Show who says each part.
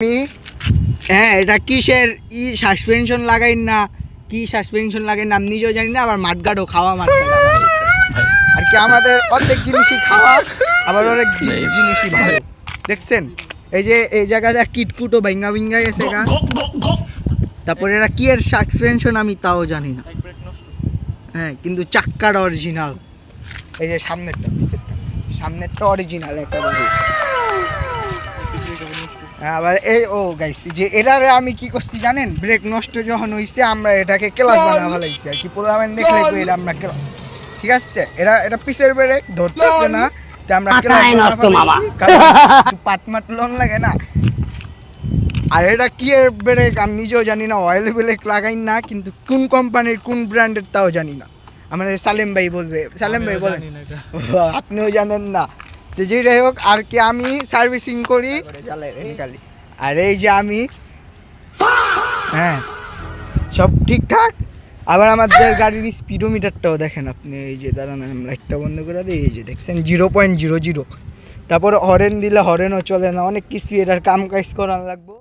Speaker 1: আমি হ্যাঁ এটা কিসের সাসপেনশন লাগাই না কি সাসপেনশন লাগাই না আমি নিজেও জানি না। আবার মাঠগাড়ও খাওয়া মাঠগাড় আর কি আমাদের অর্ধেক জিনিসই খাওয়া আবার অনেক জিনিসই ভালো। দেখছেন এই যে এই জায়গাটা কিটকুটো ভাঙ্গা ভিঙ্গা গেছে গা। তারপরে এরা কি এর সাসপেনশন আমি তাও জানি না। হ্যাঁ কিন্তু চাক্কাটা অরিজিনাল। এই যে সামনেরটা অরিজিনাল একেবারে। আবার এই ও গাইস যে এটারে আমি কি করছি জানেন, ব্রেক নষ্ট যখন হইছে আমরা এটাকে ক্লাস বানা ফেলাইছি আর কি। পোলাবেন দেখলে এটা আমরা ক্লাস, ঠিক আছে। এটা পিসের ব্রেক ধরতেছে না তো আমরা ক্লাস নষ্ট মামা পাটমাট লোন লাগে না। আর এটা কি এর ব্রেক আমি নিজেও জানি না, অয়েল ব্রেক লাগাই না কিন্তু কোন কোম্পানির কোন ব্র্যান্ডের তাও জানি না। আমাদের সালেম ভাই বলবে, সালেম ভাই বলেন আপনিও জানেন না। তো যেটাই হোক আর কি আমি সার্ভিসিং করি খালি। আর এই যে আমি হ্যাঁ সব ঠিকঠাক। আবার আমাদের গাড়ির স্পিডোমিটারটাও দেখেন আপনি, এই যে দাঁড়ান লাইটটা বন্ধ করে দিই, এই যে দেখছেন 0.00। তারপর হরেন দিলে হরেনও চলে না, অনেক কিছু এটার কাম কাজ করানো লাগবো।